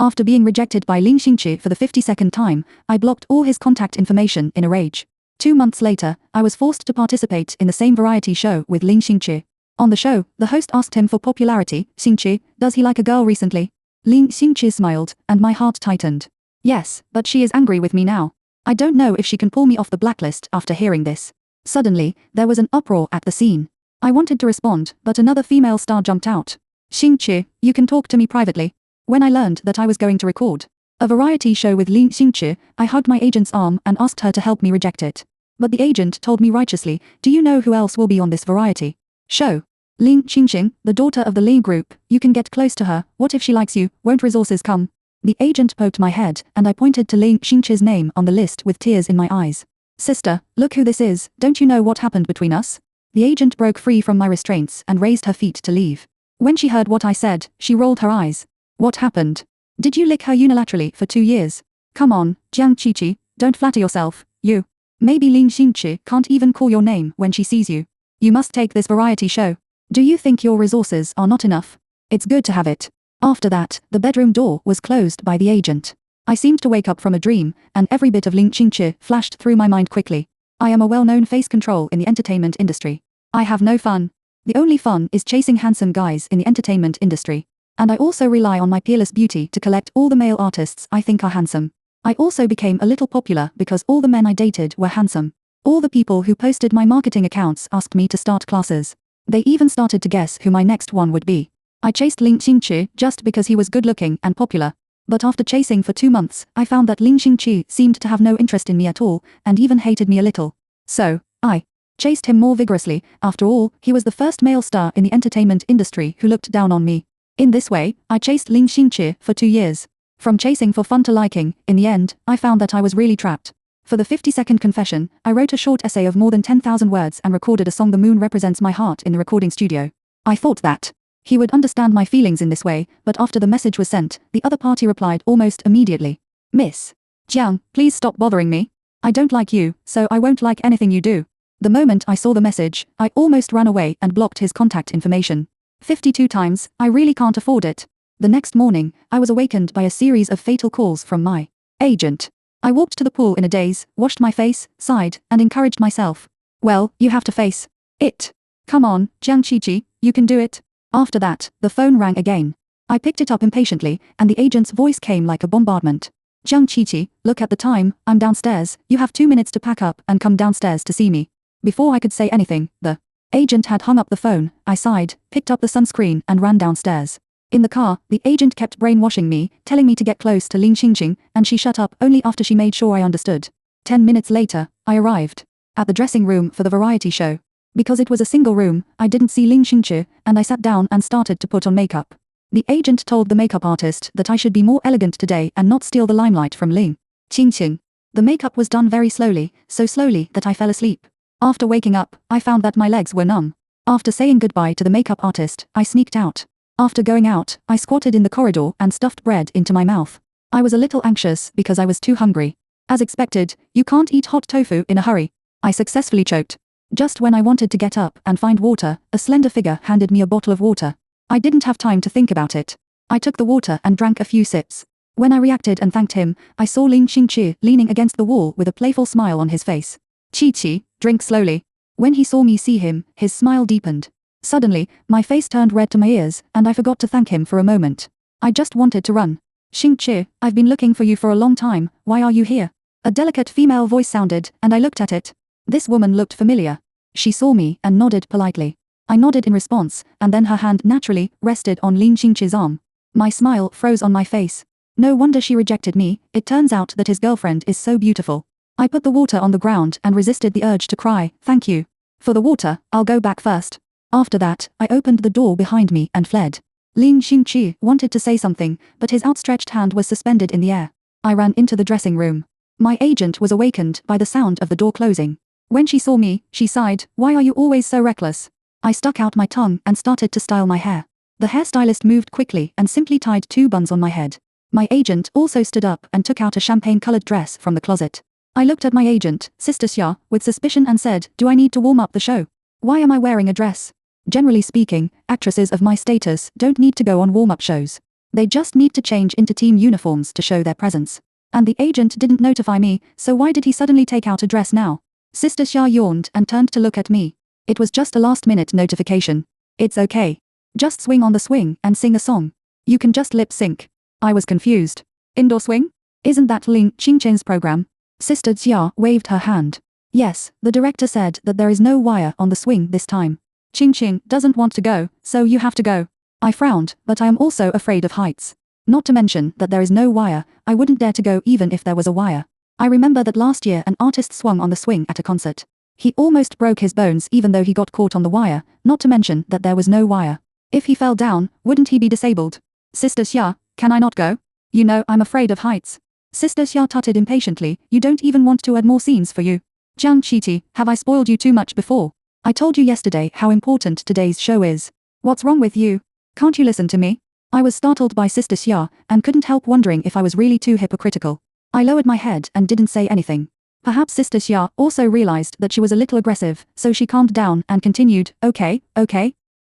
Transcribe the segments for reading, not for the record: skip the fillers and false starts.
After being rejected by Lin Xingqi for the 52nd time, I blocked all his contact information in a rage. 2 months later, I was forced to participate in the same variety show with Lin Xingqi. On the show, the host asked him for popularity. Xingqi, does he like a girl recently? Lin Xingqi smiled, and my heart tightened. Yes, but she is angry with me now. I don't know if she can pull me off the blacklist after hearing this. Suddenly, there was an uproar at the scene. I wanted to respond, but another female star jumped out. Xingqi, you can talk to me privately. When I learned that I was going to record a variety show with Lin Xingqi, I hugged my agent's arm and asked her to help me reject it. But the agent told me righteously, do you know who else will be on this variety show? Lin Xingqi, the daughter of the Lin group, you can get close to her. What if she likes you? Won't resources come? The agent poked my head, and I pointed to Lin Xingqi's name on the list with tears in my eyes. Sister, look who this is. Don't you know what happened between us? The agent broke free from my restraints and raised her feet to leave. When she heard what I said, she rolled her eyes. What happened? Did you lick her unilaterally for 2 years? Come on, Jiang Qiqi, don't flatter yourself, you. Maybe Lin Xingqi can't even call your name when she sees you. You must take this variety show. Do you think your resources are not enough? It's good to have it. After that, the bedroom door was closed by the agent. I seemed to wake up from a dream, and every bit of Lin Xingqi flashed through my mind quickly. I am a well-known face control in the entertainment industry. I have no fun. The only fun is chasing handsome guys in the entertainment industry. And I also rely on my peerless beauty to collect all the male artists I think are handsome. I also became a little popular because all the men I dated were handsome. All the people who posted my marketing accounts asked me to start classes. They even started to guess who my next one would be. I chased Lin Xingqi just because he was good-looking and popular. But after chasing for 2 months, I found that Lin Xingqi seemed to have no interest in me at all, and even hated me a little. So, I chased him more vigorously. After all, he was the first male star in the entertainment industry who looked down on me. In this way, I chased Lin Xingqi for 2 years. From chasing for fun to liking, in the end, I found that I was really trapped. For the 50-second confession, I wrote a short essay of more than 10,000 words and recorded a song "The Moon Represents My Heart" in the recording studio. I thought that he would understand my feelings in this way, but after the message was sent, the other party replied almost immediately. Miss Jiang, please stop bothering me. I don't like you, so I won't like anything you do. The moment I saw the message, I almost ran away and blocked his contact information. 52 times, I really can't afford it. The next morning, I was awakened by a series of fatal calls from my agent. I walked to the pool in a daze, washed my face, sighed, and encouraged myself. Well, you have to face it. Come on, Jiang Qiqi, you can do it. After that, the phone rang again. I picked it up impatiently, and the agent's voice came like a bombardment. Jiang Qiqi, look at the time, I'm downstairs, you have 2 minutes to pack up and come downstairs to see me. Before I could say anything, the agent had hung up the phone. I sighed, picked up the sunscreen and ran downstairs. In the car, the agent kept brainwashing me, telling me to get close to Lin Xingqi, and she shut up only after she made sure I understood. 10 minutes later, I arrived at the dressing room for the variety show. Because it was a single room, I didn't see Lin Xingqi, and I sat down and started to put on makeup. The agent told the makeup artist that I should be more elegant today and not steal the limelight from Lin Xingqi. The makeup was done very slowly, so slowly that I fell asleep. After waking up, I found that my legs were numb. After saying goodbye to the makeup artist, I sneaked out. After going out, I squatted in the corridor and stuffed bread into my mouth. I was a little anxious because I was too hungry. As expected, you can't eat hot tofu in a hurry. I successfully choked. Just when I wanted to get up and find water, a slender figure handed me a bottle of water. I didn't have time to think about it. I took the water and drank a few sips. When I reacted and thanked him, I saw Lin Xingqi leaning against the wall with a playful smile on his face. Qiqi, drink slowly. When he saw me see him, his smile deepened. Suddenly, my face turned red to my ears, and I forgot to thank him for a moment. I just wanted to run. Xingqi, I've been looking for you for a long time, why are you here? A delicate female voice sounded, and I looked at it. This woman looked familiar. She saw me and nodded politely. I nodded in response, and then her hand naturally rested on Lin Xingqi's arm. My smile froze on my face. No wonder she rejected me, it turns out that his girlfriend is so beautiful. I put the water on the ground and resisted the urge to cry, thank you. For the water, I'll go back first. After that, I opened the door behind me and fled. Lin Xingqi wanted to say something, but his outstretched hand was suspended in the air. I ran into the dressing room. My agent was awakened by the sound of the door closing. When she saw me, she sighed, why are you always so reckless? I stuck out my tongue and started to style my hair. The hairstylist moved quickly and simply tied 2 buns on my head. My agent also stood up and took out a champagne-colored dress from the closet. I looked at my agent, Sister Xia, with suspicion and said, do I need to warm up the show? Why am I wearing a dress? Generally speaking, actresses of my status don't need to go on warm-up shows. They just need to change into team uniforms to show their presence. And the agent didn't notify me, so why did he suddenly take out a dress now? Sister Xia yawned and turned to look at me. It was just a last-minute notification. It's okay. Just swing on the swing and sing a song. You can just lip sync. I was confused. Indoor swing? Isn't that Ling Xingqian's program? Sister Xia waved her hand. Yes, the director said that there is no wire on the swing this time. Qingqing doesn't want to go, so you have to go. I frowned, but I am also afraid of heights. Not to mention that there is no wire, I wouldn't dare to go even if there was a wire. I remember that last year an artist swung on the swing at a concert. He almost broke his bones even though he got caught on the wire, not to mention that there was no wire. If he fell down, wouldn't he be disabled? Sister Xia, can I not go? You know I'm afraid of heights. Sister Xia tutted impatiently, you don't even want to add more scenes for you. Jiang Qiti, have I spoiled you too much before? I told you yesterday how important today's show is. What's wrong with you? Can't you listen to me? I was startled by Sister Xia, and couldn't help wondering if I was really too hypocritical. I lowered my head and didn't say anything. Perhaps Sister Xia also realized that she was a little aggressive, so she calmed down and continued, okay.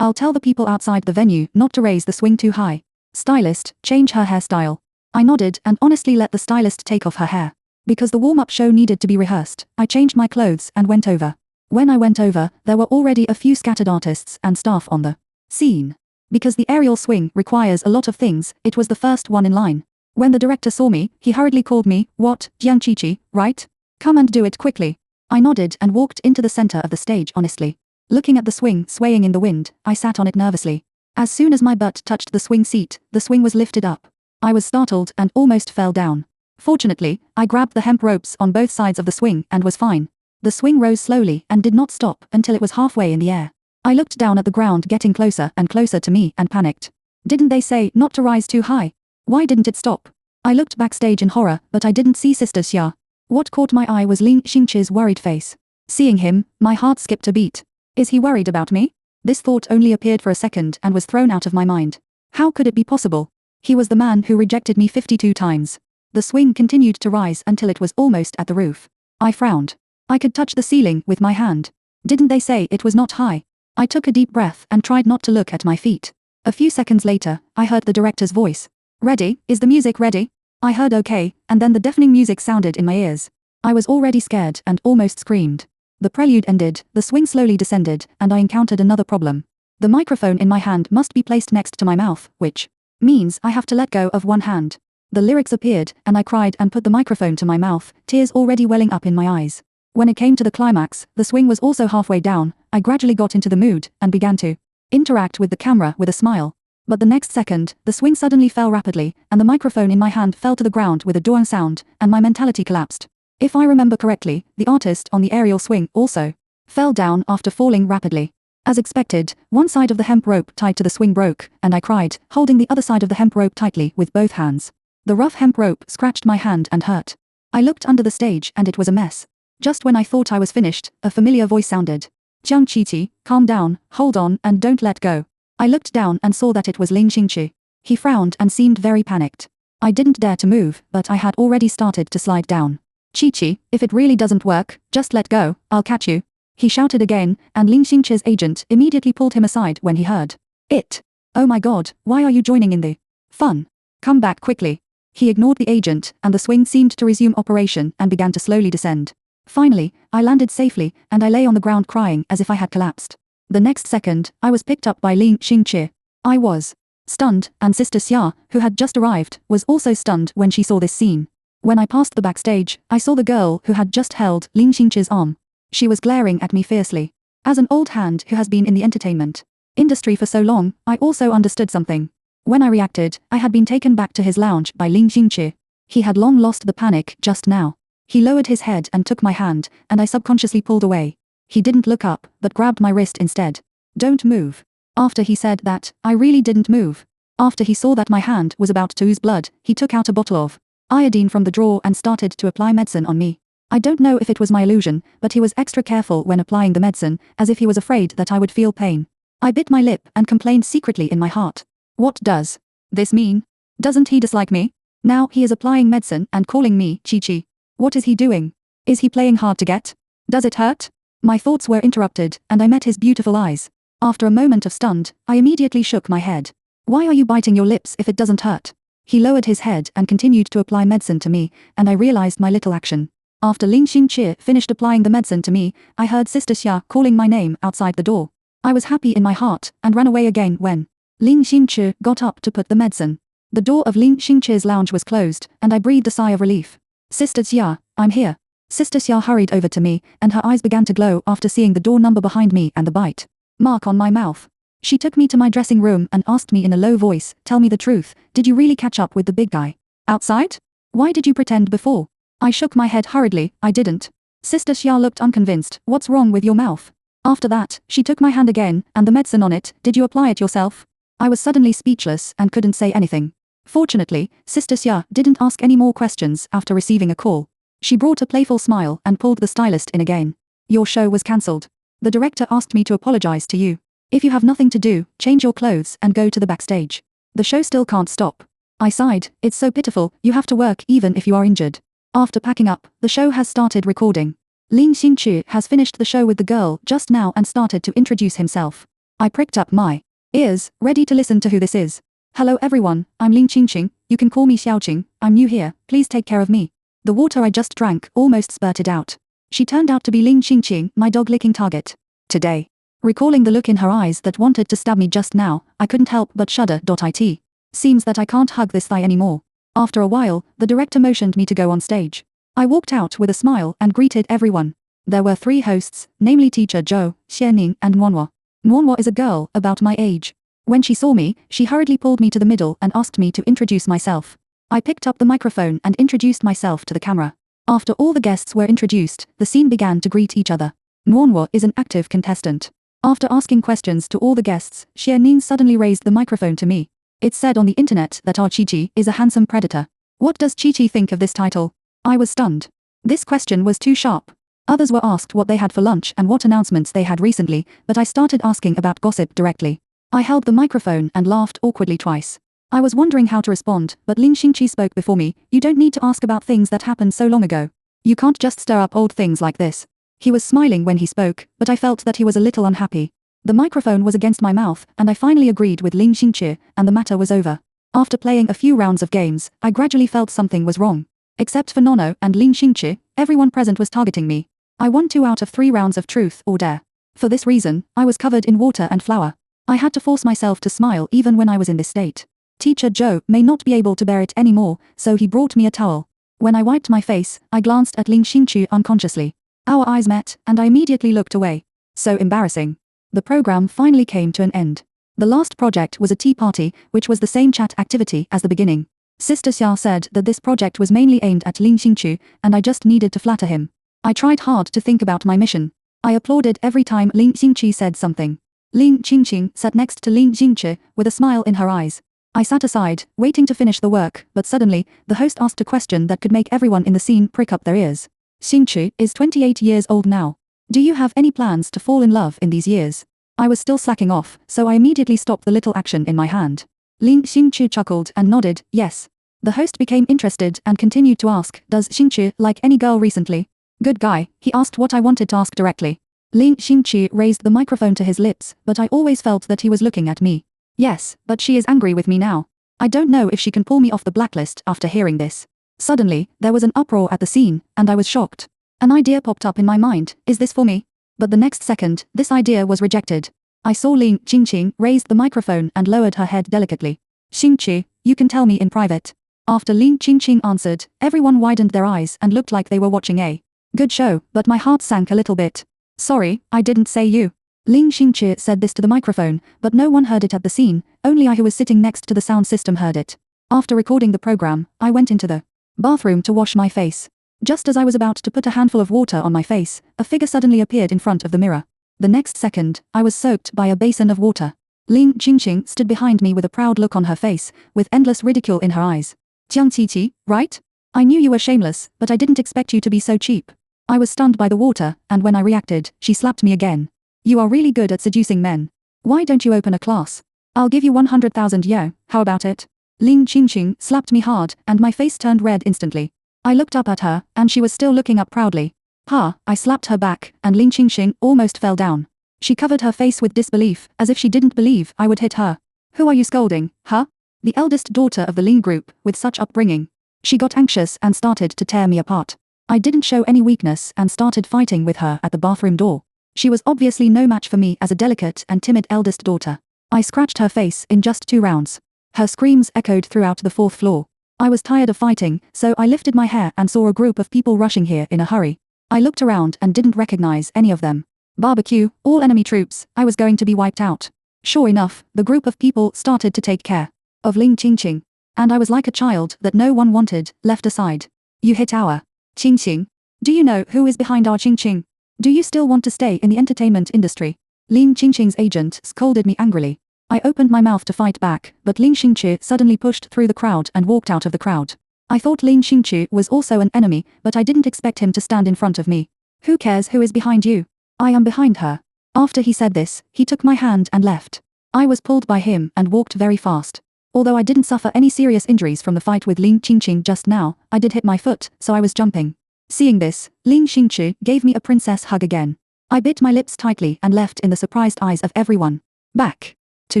I'll tell the people outside the venue not to raise the swing too high. Stylist, change her hairstyle. I nodded and honestly let the stylist take off her hair. Because the warm-up show needed to be rehearsed, I changed my clothes and went over. When I went over, there were already a few scattered artists and staff on the scene. Because the aerial swing requires a lot of things, it was the first one in line. When the director saw me, he hurriedly called me, what, Jiang Qiqi, right? Come and do it quickly. I nodded and walked into the center of the stage honestly. Looking at the swing swaying in the wind, I sat on it nervously. As soon as my butt touched the swing seat, the swing was lifted up. I was startled and almost fell down. Fortunately, I grabbed the hemp ropes on both sides of the swing and was fine. The swing rose slowly and did not stop until it was halfway in the air. I looked down at the ground getting closer and closer to me and panicked. Didn't they say not to rise too high? Why didn't it stop? I looked backstage in horror, but I didn't see Sister Xia. What caught my eye was Ling Xingqi's worried face. Seeing him, my heart skipped a beat. Is he worried about me? This thought only appeared for a second and was thrown out of my mind. How could it be possible? He was the man who rejected me 52 times. The swing continued to rise until it was almost at the roof. I frowned. I could touch the ceiling with my hand. Didn't they say it was not high? I took a deep breath and tried not to look at my feet. A few seconds later, I heard the director's voice. Ready? Is the music ready? I heard okay, and then the deafening music sounded in my ears. I was already scared and almost screamed. The prelude ended, the swing slowly descended, and I encountered another problem. The microphone in my hand must be placed next to my mouth, which means I have to let go of one hand. The lyrics appeared, and I cried and put the microphone to my mouth, tears already welling up in my eyes. When it came to the climax, the swing was also halfway down. I gradually got into the mood and began to interact with the camera with a smile. But the next second, the swing suddenly fell rapidly, and the microphone in my hand fell to the ground with a doing sound, and my mentality collapsed. If I remember correctly, the artist on the aerial swing also fell down after falling rapidly. As expected, one side of the hemp rope tied to the swing broke, and I cried, holding the other side of the hemp rope tightly with both hands. The rough hemp rope scratched my hand and hurt. I looked under the stage and it was a mess. Just when I thought I was finished, a familiar voice sounded. Jiang Qiti, calm down, hold on and don't let go. I looked down and saw that it was Ling Xingqi. He frowned and seemed very panicked. I didn't dare to move, but I had already started to slide down. Qiqi, if it really doesn't work, just let go, I'll catch you. He shouted again, and Ling Xingqi's agent immediately pulled him aside when he heard it. Oh my god, why are you joining in the fun? Come back quickly. He ignored the agent, and the swing seemed to resume operation and began to slowly descend. Finally, I landed safely, and I lay on the ground crying as if I had collapsed. The next second, I was picked up by Ling Xingqi. I was stunned, and Sister Xia, who had just arrived, was also stunned when she saw this scene. When I passed the backstage, I saw the girl who had just held Ling Xingqi's arm. She was glaring at me fiercely. As an old hand who has been in the entertainment industry for so long, I also understood something. When I reacted, I had been taken back to his lounge by Ling Xingqi. He had long lost the panic just now. He lowered his head and took my hand, and I subconsciously pulled away. He didn't look up, but grabbed my wrist instead. Don't move. After he said that, I really didn't move. After he saw that my hand was about to ooze blood, he took out a bottle of iodine from the drawer and started to apply medicine on me. I don't know if it was my illusion, but he was extra careful when applying the medicine, as if he was afraid that I would feel pain. I bit my lip and complained secretly in my heart. What does this mean? Doesn't he dislike me? Now he is applying medicine and calling me Qiqi. What is he doing? Is he playing hard to get? Does it hurt? My thoughts were interrupted, and I met his beautiful eyes. After a moment of stunned, I immediately shook my head. Why are you biting your lips if it doesn't hurt? He lowered his head and continued to apply medicine to me, and I realized my little action. After Ling Xinqi finished applying the medicine to me, I heard Sister Xia calling my name outside the door. I was happy in my heart and ran away again when Ling Xinqi got up to put the medicine. The door of Ling Xinqi's lounge was closed, and I breathed a sigh of relief. Sister Xia, I'm here. Sister Xia hurried over to me, and her eyes began to glow after seeing the door number behind me and the bite mark on my mouth. She took me to my dressing room and asked me in a low voice, tell me the truth, did you really catch up with the big guy outside? Why did you pretend before? I shook my head hurriedly, I didn't. Sister Xia looked unconvinced, what's wrong with your mouth? After that, she took my hand again, and the medicine on it, did you apply it yourself? I was suddenly speechless and couldn't say anything. Fortunately, Sister Xia didn't ask any more questions after receiving a call. She brought a playful smile and pulled the stylist in again. Your show was cancelled. The director asked me to apologize to you. If you have nothing to do, change your clothes and go to the backstage. The show still can't stop. I sighed, it's so pitiful, you have to work even if you are injured. After packing up, the show has started recording. Ling Xinqi has finished the show with the girl just now and started to introduce himself. I pricked up my ears, ready to listen to who this is. Hello everyone, I'm Ling Xinqi, you can call me Xiaoqing, I'm new here, please take care of me. The water I just drank almost spurted out. She turned out to be Ling Xinqi, my dog-licking target. Today. Recalling the look in her eyes that wanted to stab me just now, I couldn't help but shudder. It seems that I can't hug this thigh anymore. After a while, the director motioned me to go on stage. I walked out with a smile and greeted everyone. There were 3 hosts, namely Teacher Zhou, Xianing and Nuanhua. Nuanhua is a girl about my age. When she saw me, she hurriedly pulled me to the middle and asked me to introduce myself. I picked up the microphone and introduced myself to the camera. After all the guests were introduced, the scene began to greet each other. Nuanhua is an active contestant. After asking questions to all the guests, Xianing suddenly raised the microphone to me. It's said on the internet that our Chi-Chi is a handsome predator. What does Chi-Chi think of this title? I was stunned. This question was too sharp. Others were asked what they had for lunch and what announcements they had recently, but I started asking about gossip directly. I held the microphone and laughed awkwardly twice. I was wondering how to respond, but Ling Xinqi spoke before me. You don't need to ask about things that happened so long ago. You can't just stir up old things like this. He was smiling when he spoke, but I felt that he was a little unhappy. The microphone was against my mouth, and I finally agreed with Ling Xinqi, and the matter was over. After playing a few rounds of games, I gradually felt something was wrong. Except for Nono and Ling Xinqi, everyone present was targeting me. I won 2 out of 3 rounds of truth or dare. For this reason, I was covered in water and flour. I had to force myself to smile even when I was in this state. Teacher Zhou may not be able to bear it anymore, so he brought me a towel. When I wiped my face, I glanced at Ling Xinqi unconsciously. Our eyes met, and I immediately looked away. So embarrassing. The program finally came to an end. The last project was a tea party, which was the same chat activity as the beginning. Sister Xia said that this project was mainly aimed at Ling Xinqi, and I just needed to flatter him. I tried hard to think about my mission. I applauded every time Ling Xinqi said something. Ling Xinqi sat next to Ling Xinqi, with a smile in her eyes. I sat aside, waiting to finish the work, but suddenly, the host asked a question that could make everyone in the scene prick up their ears. Xinqi is 28 years old now. Do you have any plans to fall in love in these years? I was still slacking off, so I immediately stopped the little action in my hand. Ling Xinqi chuckled and nodded, yes. The host became interested and continued to ask, does Xinqi like any girl recently? Good guy, he asked what I wanted to ask directly. Ling Xinqi raised the microphone to his lips, but I always felt that he was looking at me. Yes, but she is angry with me now. I don't know if she can pull me off the blacklist after hearing this. Suddenly, there was an uproar at the scene, and I was shocked. An idea popped up in my mind, is this for me? But the next second, this idea was rejected. I saw Ling Xinqi raise the microphone and lowered her head delicately. Xinqi, you can tell me in private. After Ling Xinqi answered, everyone widened their eyes and looked like they were watching a good show, but my heart sank a little bit. Sorry, I didn't say you. Ling Xinqi said this to the microphone, but no one heard it at the scene, only I who was sitting next to the sound system heard it. After recording the program, I went into the bathroom to wash my face. Just as I was about to put a handful of water on my face, a figure suddenly appeared in front of the mirror. The next second, I was soaked by a basin of water. Ling Xinqi stood behind me with a proud look on her face, with endless ridicule in her eyes. Jiang Qiqi, right? I knew you were shameless, but I didn't expect you to be so cheap. I was stunned by the water, and when I reacted, she slapped me again. You are really good at seducing men. Why don't you open a class? I'll give you 100,000 yo, how about it? Ling Xinqi slapped me hard, and my face turned red instantly. I looked up at her, and she was still looking up proudly. Ha, I slapped her back, and Ling Xinqi almost fell down. She covered her face with disbelief, as if she didn't believe I would hit her. Who are you scolding, huh? The eldest daughter of the Ling group, with such upbringing. She got anxious and started to tear me apart. I didn't show any weakness and started fighting with her at the bathroom door. She was obviously no match for me as a delicate and timid eldest daughter. I scratched her face in just 2 rounds. Her screams echoed throughout the 4th floor. I was tired of fighting, so I lifted my hair and saw a group of people rushing here in a hurry. I looked around and didn't recognize any of them. Barbecue, all enemy troops, I was going to be wiped out. Sure enough, the group of people started to take care of Ling Qingqing. And I was like a child that no one wanted, left aside. You hit our Qingqing. Do you know who is behind our Qingqing? Do you still want to stay in the entertainment industry? Ling Qingqing's agent scolded me angrily. I opened my mouth to fight back, but Ling Xingqi suddenly pushed through the crowd and walked out of the crowd. I thought Ling Xingqi was also an enemy, but I didn't expect him to stand in front of me. Who cares who is behind you? I am behind her. After he said this, he took my hand and left. I was pulled by him and walked very fast. Although I didn't suffer any serious injuries from the fight with Ling Qingqing just now, I did hit my foot, so I was jumping. Seeing this, Ling Xingqi gave me a princess hug again. I bit my lips tightly and left in the surprised eyes of everyone. Back to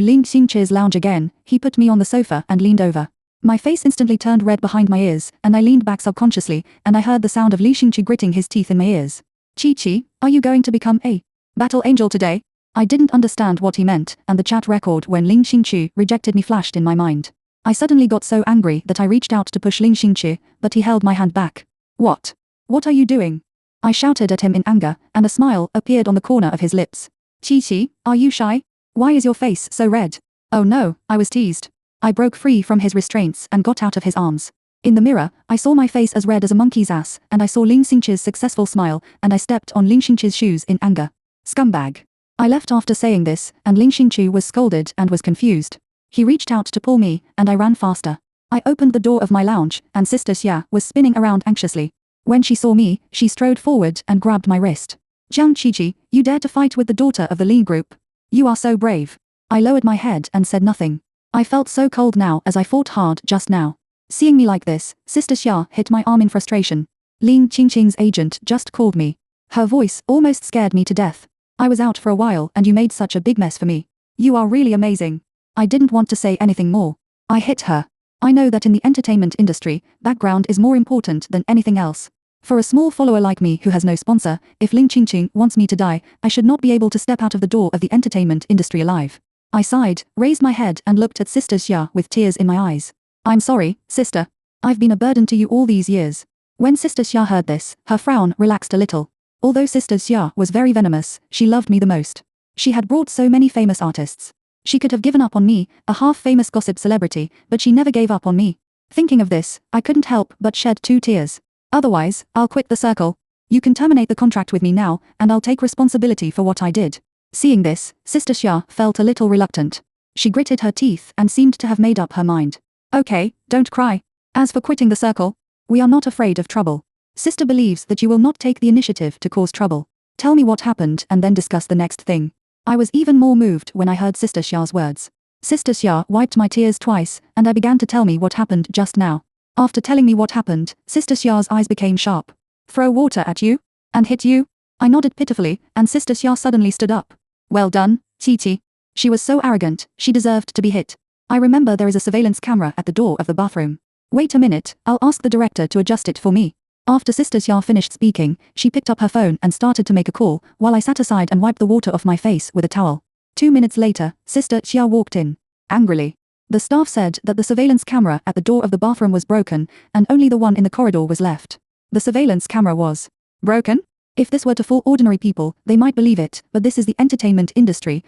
Ling Xingqi's lounge again, he put me on the sofa and leaned over. My face instantly turned red behind my ears, and I leaned back subconsciously, and I heard the sound of Li Xingqi gritting his teeth in my ears. Chi-Chi, are you going to become a battle angel today? I didn't understand what he meant, and the chat record when Ling Xingqi rejected me flashed in my mind. I suddenly got so angry that I reached out to push Ling Xingqi, but he held my hand back. What? What are you doing? I shouted at him in anger, and a smile appeared on the corner of his lips. Chi-Chi, are you shy? Why is your face so red? Oh no, I was teased. I broke free from his restraints and got out of his arms. In the mirror, I saw my face as red as a monkey's ass, and I saw Ling Xingqi's successful smile, and I stepped on Ling Xingqi's shoes in anger. Scumbag. I left after saying this, and Ling Xingqi was scolded and was confused. He reached out to pull me, and I ran faster. I opened the door of my lounge, and Sister Xia was spinning around anxiously. When she saw me, she strode forward and grabbed my wrist. Jiang Qiqi, you dare to fight with the daughter of the Li group? You are so brave. I lowered my head and said nothing. I felt so cold now as I fought hard just now. Seeing me like this, Sister Xia hit my arm in frustration. Ling Qingqing's agent just called me. Her voice almost scared me to death. I was out for a while and you made such a big mess for me. You are really amazing. I didn't want to say anything more. I hit her. I know that in the entertainment industry, background is more important than anything else. For a small follower like me who has no sponsor, if Ling Qingqing wants me to die, I should not be able to step out of the door of the entertainment industry alive. I sighed, raised my head and looked at Sister Xia with tears in my eyes. I'm sorry, sister. I've been a burden to you all these years. When Sister Xia heard this, her frown relaxed a little. Although Sister Xia was very venomous, she loved me the most. She had brought so many famous artists. She could have given up on me, a half-famous gossip celebrity, but she never gave up on me. Thinking of this, I couldn't help but shed 2 tears. Otherwise, I'll quit the circle. You can terminate the contract with me now, and I'll take responsibility for what I did. Seeing this, Sister Xia felt a little reluctant. She gritted her teeth and seemed to have made up her mind. Okay, don't cry. As for quitting the circle, we are not afraid of trouble. Sister believes that you will not take the initiative to cause trouble. Tell me what happened and then discuss the next thing. I was even more moved when I heard Sister Xia's words. Sister Xia wiped my tears twice, and I began to tell me what happened just now. After telling me what happened, Sister Xia's eyes became sharp. Throw water at you? And hit you? I nodded pitifully, and Sister Xia suddenly stood up. Well done, Qi. She was so arrogant, she deserved to be hit. I remember there is a surveillance camera at the door of the bathroom. Wait a minute, I'll ask the director to adjust it for me. After Sister Xia finished speaking, she picked up her phone and started to make a call, while I sat aside and wiped the water off my face with a towel. 2 minutes later, Sister Xia walked in. Angrily. The staff said that the surveillance camera at the door of the bathroom was broken, and only the one in the corridor was left. The surveillance camera was broken? If this were to fool ordinary people, they might believe it, but this is the entertainment industry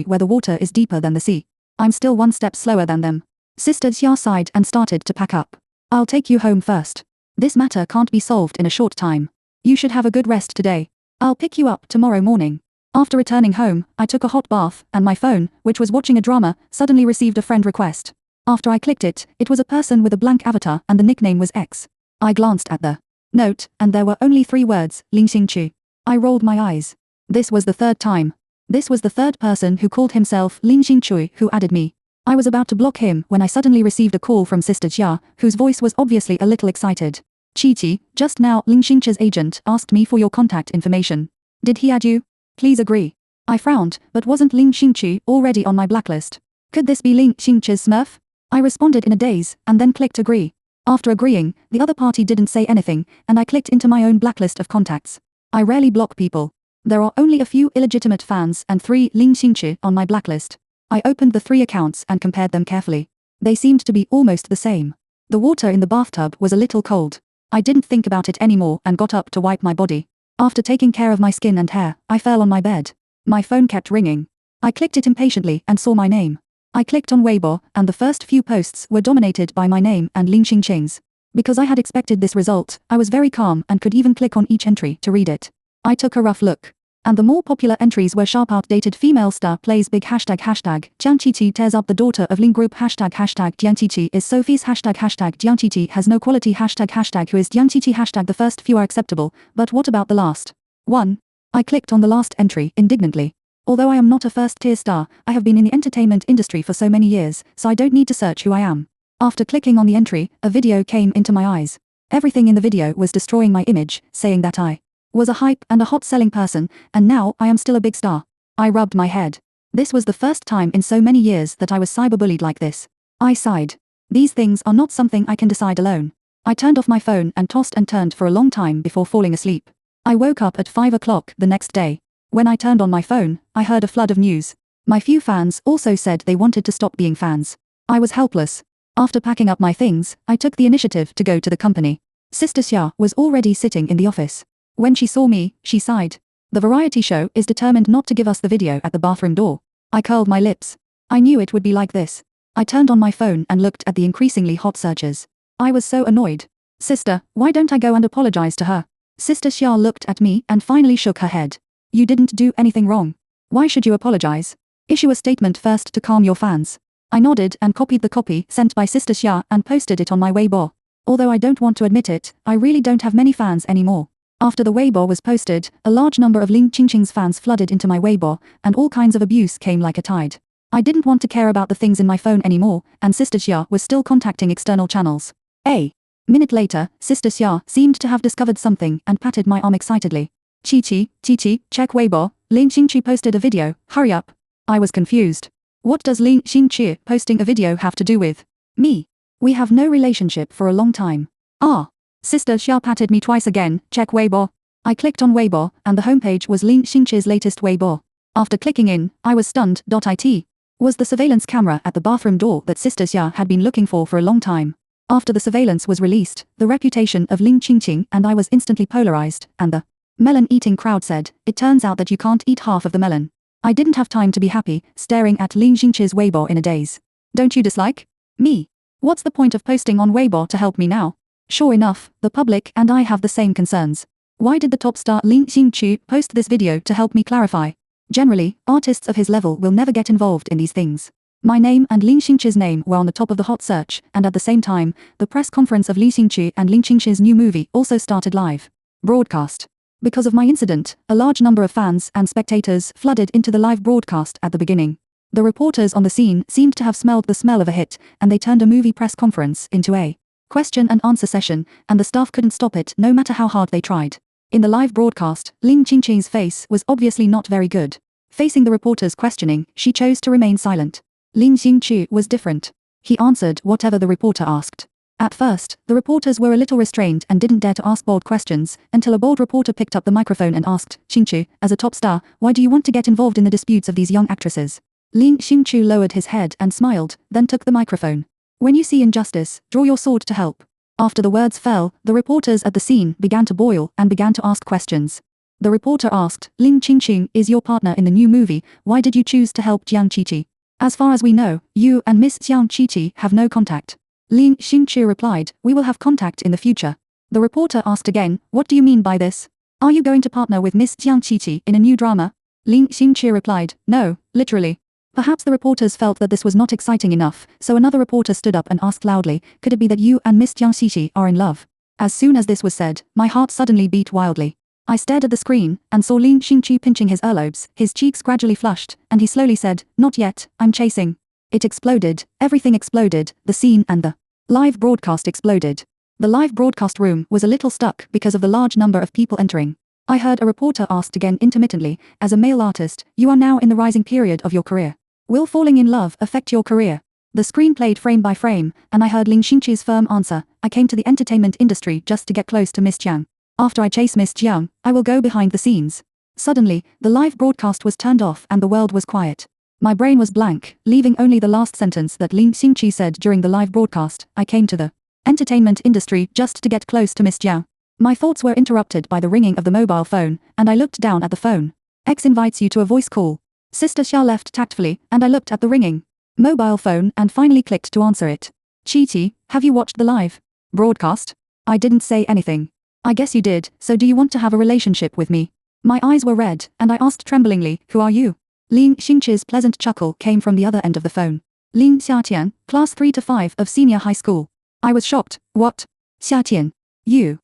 where the water is deeper than the sea. I'm still 1 step slower than them. Sister Xia sighed and started to pack up. I'll take you home first. This matter can't be solved in a short time. You should have a good rest today. I'll pick you up tomorrow morning. After returning home, I took a hot bath, and my phone, which was watching a drama, suddenly received a friend request. After I clicked it, it was a person with a blank avatar and the nickname was X. I glanced at the note, and there were only 3 words, Ling Xingqi. I rolled my eyes. This was the 3rd time. This was the 3rd person who called himself Ling Xingqi who added me. I was about to block him when I suddenly received a call from Sister Xia, whose voice was obviously a little excited. Qi, just now Ling Xingqi's agent asked me for your contact information. Did he add you? Please agree. I frowned, but wasn't Ling Xingqi already on my blacklist? Could this be Ling Xingqi's Smurf? I responded in a daze, and then clicked agree. After agreeing, the other party didn't say anything, and I clicked into my own blacklist of contacts. I rarely block people. There are only a few illegitimate fans and 3 Ling Xingqi on my blacklist. I opened the 3 accounts and compared them carefully. They seemed to be almost the same. The water in the bathtub was a little cold. I didn't think about it anymore and got up to wipe my body. After taking care of my skin and hair, I fell on my bed. My phone kept ringing. I clicked it impatiently and saw my name. I clicked on Weibo, and the first few posts were dominated by my name and Ling Xingqi's. Because I had expected this result, I was very calm and could even click on each entry to read it. I took a rough look. And the more popular entries were sharp outdated female star plays big hashtag Jiang Qiqi tears up the daughter of Ling group hashtag Jiang Qiqi is Sophie's hashtag Jiang Qiqi has no quality hashtag who is Jiang Qiqi hashtag the first few are acceptable, but what about the last one? I clicked on the last entry indignantly. Although I am not a first-tier star, I have been in the entertainment industry for so many years, so I don't need to search who I am. After clicking on the entry, a video came into my eyes. Everything in the video was destroying my image, saying that I was a hype and a hot-selling person, and now I am still a big star. I rubbed my head. This was the first time in so many years that I was cyberbullied like this. I sighed. These things are not something I can decide alone. I turned off my phone and tossed and turned for a long time before falling asleep. I woke up at 5 o'clock the next day. When I turned on my phone, I heard a flood of news. My few fans also said they wanted to stop being fans. I was helpless. After packing up my things, I took the initiative to go to the company. Sister Xia was already sitting in the office. When she saw me, she sighed. The variety show is determined not to give us the video at the bathroom door. I curled my lips. I knew it would be like this. I turned on my phone and looked at the increasingly hot searches. I was so annoyed. Sister, why don't I go and apologize to her? Sister Xia looked at me and finally shook her head. You didn't do anything wrong. Why should you apologize? Issue a statement first to calm your fans. I nodded and copied the copy sent by Sister Xia and posted it on my Weibo. Although I don't want to admit it, I really don't have many fans anymore. After the Weibo was posted, a large number of Ling Xingqi's fans flooded into my Weibo, and all kinds of abuse came like a tide. I didn't want to care about the things in my phone anymore, and Sister Xia was still contacting external channels. A minute later, Sister Xia seemed to have discovered something and patted my arm excitedly. Qiqi, check Weibo, Ling Xingqi posted a video, hurry up. I was confused. What does Ling Xingqi posting a video have to do with me? We have no relationship for a long time. Sister Xia patted me twice again, check Weibo. I clicked on Weibo, and the homepage was Ling Xingqi's latest Weibo. After clicking in, I was stunned. It was the surveillance camera at the bathroom door that Sister Xia had been looking for a long time. After the surveillance was released, the reputation of Ling Xingqi and I was instantly polarized, and the melon-eating crowd said, it turns out that you can't eat half of the melon. I didn't have time to be happy, staring at Ling Xingqi's Weibo in a daze. Don't you dislike me? What's the point of posting on Weibo to help me now? Sure enough, the public and I have the same concerns. Why did the top star Ling Xingqi post this video to help me clarify? Generally, artists of his level will never get involved in these things. My name and Ling Xingqi's name were on the top of the hot search, and at the same time, the press conference of Ling Xingqi and Ling Xingqi's new movie also started live broadcast. Because of my incident, a large number of fans and spectators flooded into the live broadcast at the beginning. The reporters on the scene seemed to have smelled the smell of a hit, and they turned a movie press conference into a question and answer session, and the staff couldn't stop it no matter how hard they tried. In the live broadcast, Ling Xingqi's face was obviously not very good. Facing the reporters' questioning, she chose to remain silent. Ling Xingqi was different. He answered whatever the reporter asked. At first, the reporters were a little restrained and didn't dare to ask bold questions, until a bold reporter picked up the microphone and asked, Xingqi, as a top star, why do you want to get involved in the disputes of these young actresses? Ling Xingqi lowered his head and smiled, then took the microphone. When you see injustice, draw your sword to help. After the words fell, the reporters at the scene began to boil and began to ask questions. The reporter asked, Ling Xingqi is your partner in the new movie, why did you choose to help Jiang Qiqi? As far as we know, you and Miss Jiang Qiqi have no contact. Ling Xingqi replied, we will have contact in the future. The reporter asked again, what do you mean by this? Are you going to partner with Miss Jiang Qiqi in a new drama? Ling Xingqi replied, no, literally. Perhaps the reporters felt that this was not exciting enough, so another reporter stood up and asked loudly, could it be that you and Miss Jiang Qiqi are in love? As soon as this was said, my heart suddenly beat wildly. I stared at the screen, and saw Ling Xingqi pinching his earlobes, his cheeks gradually flushed, and he slowly said, not yet, I'm chasing. It exploded, everything exploded, the scene and the live broadcast exploded. The live broadcast room was a little stuck because of the large number of people entering. I heard a reporter asked again intermittently, as a male artist, you are now in the rising period of your career. Will falling in love affect your career? The screen played frame by frame, and I heard Ling Xingqi's firm answer. I came to the entertainment industry just to get close to Miss Jiang. After I chase Miss Jiang, I will go behind the scenes. Suddenly, the live broadcast was turned off and the world was quiet. My brain was blank, leaving only the last sentence that Ling Xingqi said during the live broadcast. I came to the entertainment industry just to get close to Miss Jiang. My thoughts were interrupted by the ringing of the mobile phone, and I looked down at the phone. X invites you to a voice call. Sister Xia left tactfully, and I looked at the ringing mobile phone and finally clicked to answer it. Chi-Chi, have you watched the live broadcast? I didn't say anything. I guess you did, so do you want to have a relationship with me? My eyes were red, and I asked tremblingly, who are you? Ling Xingqi's pleasant chuckle came from the other end of the phone. Ling Xiatian, class 3 to 5 of senior high school. I was shocked. What? Xiatian. You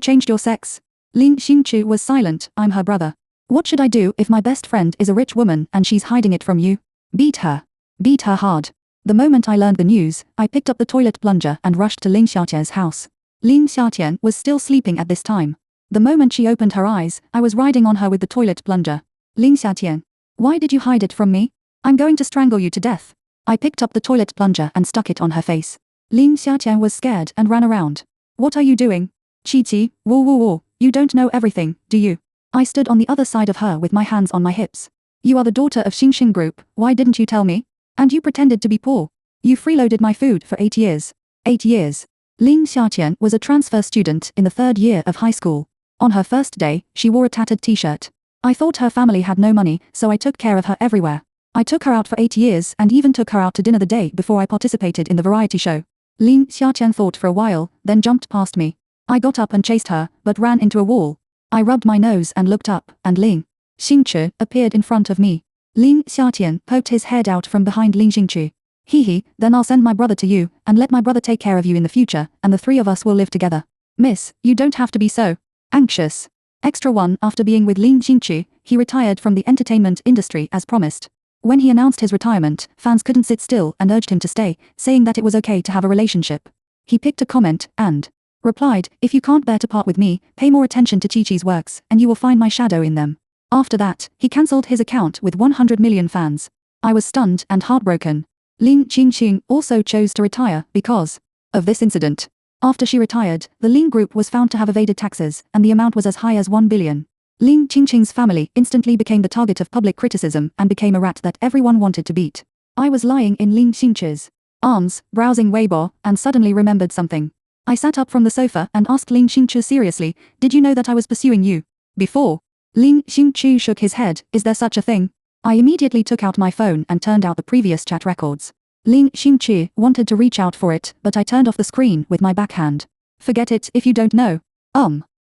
changed your sex? Ling Xingqi was silent. I'm her brother. What should I do if my best friend is a rich woman and she's hiding it from you? Beat her. Beat her hard. The moment I learned the news, I picked up the toilet plunger and rushed to Ling Xiatian's house. Ling Xiatian was still sleeping at this time. The moment she opened her eyes, I was riding on her with the toilet plunger. Ling Xiatian. Why did you hide it from me? I'm going to strangle you to death. I picked up the toilet plunger and stuck it on her face. Ling Xiatian was scared and ran around. What are you doing? Chi-Chi, whoa, you don't know everything, do you? I stood on the other side of her with my hands on my hips. You are the daughter of Xingxing Group, why didn't you tell me? And you pretended to be poor. You freeloaded my food for 8 years. 8 years. Ling Xiatian was a transfer student in the 3rd year of high school. On her first day, she wore a tattered t-shirt. I thought her family had no money, so I took care of her everywhere. I took her out for 8 years and even took her out to dinner the day before I participated in the variety show. Ling Xiatian thought for a while, then jumped past me. I got up and chased her, but ran into a wall. I rubbed my nose and looked up, and Ling Xingqi appeared in front of me. Ling Xiatian poked his head out from behind Ling Xingqi. Hee, then I'll send my brother to you, and let my brother take care of you in the future, and the 3 of us will live together. Miss, you don't have to be so anxious. Extra 1. After being with Ling Xingqi, he retired from the entertainment industry as promised. When he announced his retirement, fans couldn't sit still and urged him to stay, saying that it was okay to have a relationship. He picked a comment, and replied, if you can't bear to part with me, pay more attention to Chi-Chi's works, and you will find my shadow in them. After that, he cancelled his account with 100 million fans. I was stunned and heartbroken. Ling Xingqi also chose to retire because of this incident. After she retired, the Ling Group was found to have evaded taxes, and the amount was as high as 1 billion. Ling Xingqi's family instantly became the target of public criticism and became a rat that everyone wanted to beat. I was lying in Ling Xingqi's arms, browsing Weibo, and suddenly remembered something. I sat up from the sofa and asked Ling Xingqi seriously, did you know that I was pursuing you before? Ling Xingqi shook his head, is there such a thing? I immediately took out my phone and turned out the previous chat records. Ling Xingqi wanted to reach out for it, but I turned off the screen with my backhand. Forget it if you don't know.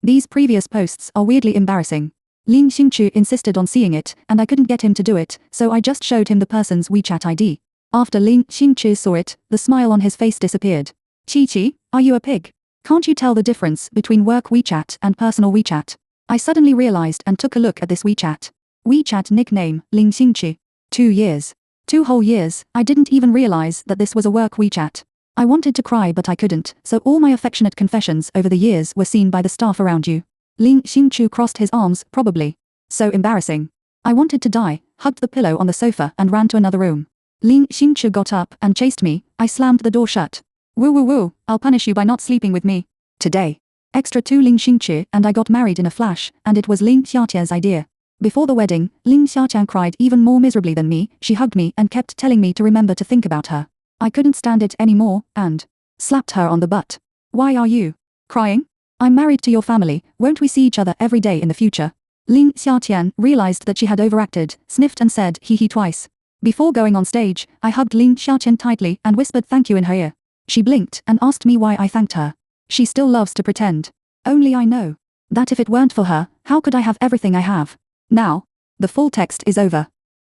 These previous posts are weirdly embarrassing. Ling Xingqi insisted on seeing it, and I couldn't get him to do it, so I just showed him the person's WeChat ID. After Ling Xingqi saw it, the smile on his face disappeared. Chi-Chi, are you a pig? Can't you tell the difference between work WeChat and personal WeChat? I suddenly realized and took a look at this WeChat. WeChat nickname, Ling Xingqi. 2 years. 2 whole years, I didn't even realize that this was a work WeChat. I wanted to cry but I couldn't, so all my affectionate confessions over the years were seen by the staff around you. Ling Xingqi crossed his arms, probably. So embarrassing. I wanted to die, hugged the pillow on the sofa and ran to another room. Ling Xingqi got up and chased me, I slammed the door shut. Woo, I'll punish you by not sleeping with me. Today. Extra 2 Ling Xingqi and I got married in a flash, and it was Ling Xiatian's idea. Before the wedding, Ling Xiatian cried even more miserably than me, she hugged me and kept telling me to remember to think about her. I couldn't stand it anymore, and slapped her on the butt. Why are you crying? I'm married to your family, won't we see each other every day in the future? Ling Xiatian realized that she had overacted, sniffed and said hee twice. Before going on stage, I hugged Ling Xiatian tightly and whispered thank you in her ear. She blinked and asked me why I thanked her. She still loves to pretend. Only I know that if it weren't for her, how could I have everything I have now? The full text is over.